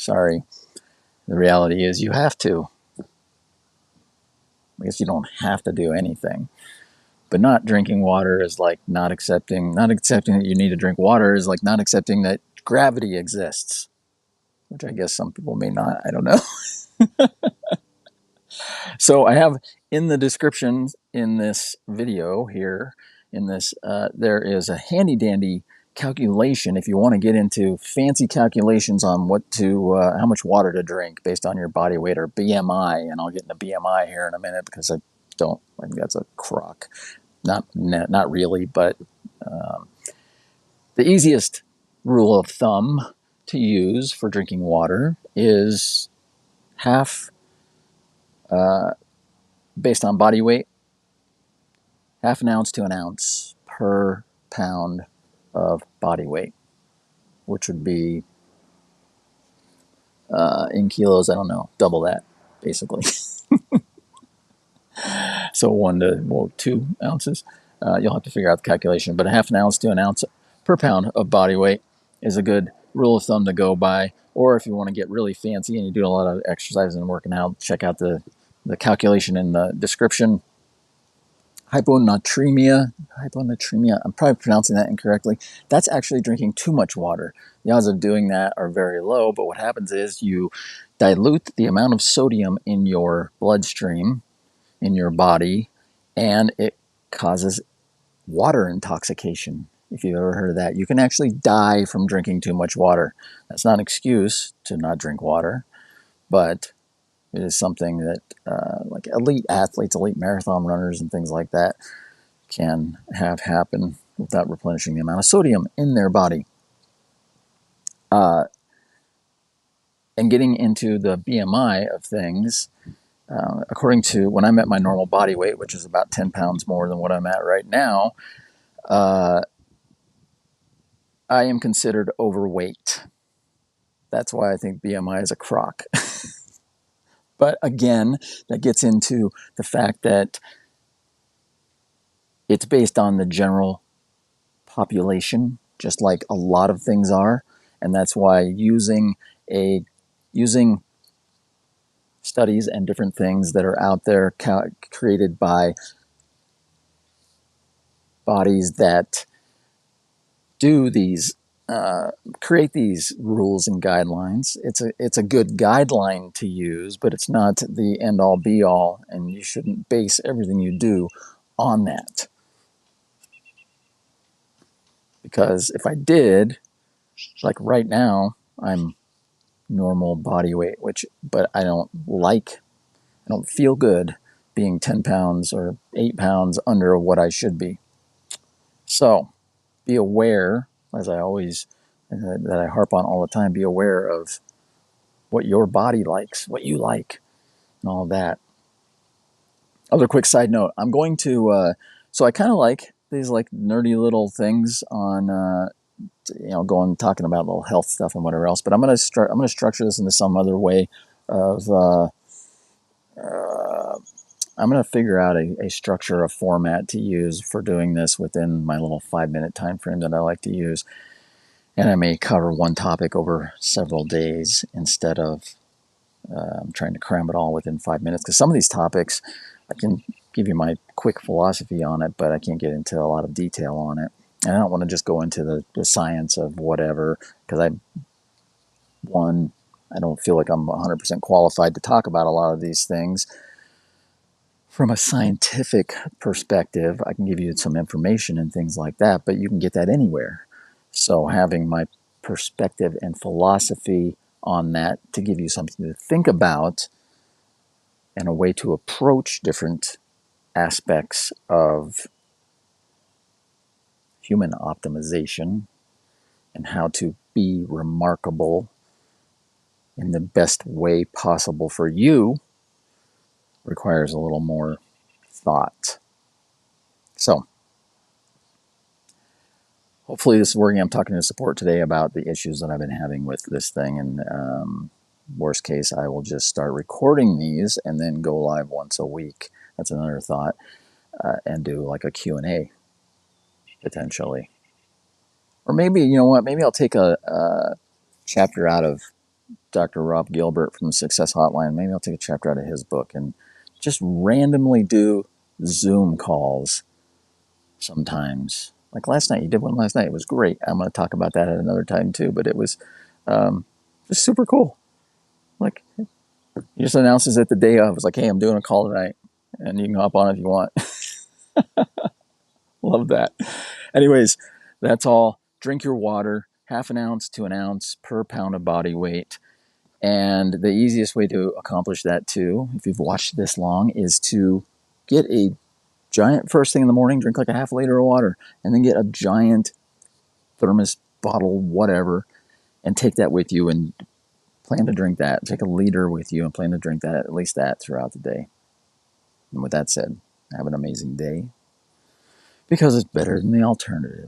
Sorry. The reality is you have to. I guess you don't have to do anything. But not drinking water is like not accepting that you need to drink water is like not accepting that gravity exists, which I guess some people may not. I don't know. So I have in the description in this video here, there is a handy dandy calculation if you want to get into fancy calculations on how much water to drink based on your body weight or BMI. And I'll get into BMI here in a minute because I think that's a crock. Not really, but the easiest rule of thumb to use for drinking water is half, based on body weight, half an ounce to an ounce per pound of body weight, which would be in kilos, I don't know, double that, basically. So 2 ounces. You'll have to figure out the calculation, but a half an ounce to an ounce per pound of body weight is a good rule of thumb to go by. Or if you want to get really fancy and you do a lot of exercise and working out, check out the calculation in the description. Hyponatremia, I'm probably pronouncing that incorrectly. That's actually drinking too much water. The odds of doing that are very low, but what happens is you dilute the amount of sodium in your bloodstream, in your body, and it causes water intoxication. If you've ever heard of that, you can actually die from drinking too much water. That's not an excuse to not drink water, but it is something that like elite athletes, elite marathon runners and things like that can have happen without replenishing the amount of sodium in their body. And getting into the BMI of things, according to when I'm at my normal body weight, which is about 10 pounds more than what I'm at right now, I am considered overweight. That's why I think BMI is a crock. But again, that gets into the fact that it's based on the general population, just like a lot of things are. And that's why using studies and different things that are out there created by bodies that do these create these rules and guidelines. It's a good guideline to use, but it's not the end all be all, and you shouldn't base everything you do on that. Because if I did, like right now, I'm normal body weight, but I don't feel good being 10 pounds or 8 pounds under what I should be. So be aware, as I always, that I harp on all the time, be aware of what your body likes, what you like, and all that. Other quick side note, I'm going to, so I kind of like these like nerdy little things on, talking about little health stuff and whatever else, but I'm going to structure this into some other way of, I'm going to figure out a structure, a format to use for doing this within my little 5-minute time frame that I like to use. And I may cover one topic over several days instead of trying to cram it all within 5 minutes. Because some of these topics, I can give you my quick philosophy on it, but I can't get into a lot of detail on it. And I don't want to just go into the science of whatever, because I don't feel like I'm 100% qualified to talk about a lot of these things. From a scientific perspective, I can give you some information and things like that, but you can get that anywhere. So having my perspective and philosophy on that to give you something to think about and a way to approach different aspects of human optimization and how to be remarkable in the best way possible for you requires a little more thought. So hopefully this is working. I'm talking to support today about the issues that I've been having with this thing, and worst case, I will just start recording these and then go live once a week. That's another thought, and do like a Q&A potentially. Or maybe, you know what, maybe I'll take a chapter out of Dr. Rob Gilbert from the Success Hotline. Maybe I'll take a chapter out of his book and just randomly do Zoom calls sometimes. Like last night, you did one last night. It was great. I'm going to talk about that at another time too, but it was just super cool. Like, he just announces it the day of. It's like, hey, I'm doing a call tonight, and you can hop on if you want. Love that. Anyways, that's all. Drink your water, half an ounce to an ounce per pound of body weight. And the easiest way to accomplish that too, if you've watched this long, is to get a giant, first thing in the morning, drink like a half liter of water, and then get a giant thermos bottle, whatever, and take that with you and plan to drink that. Take a liter with you and plan to drink that, at least that, throughout the day. And with that said, have an amazing day, because it's better than the alternative.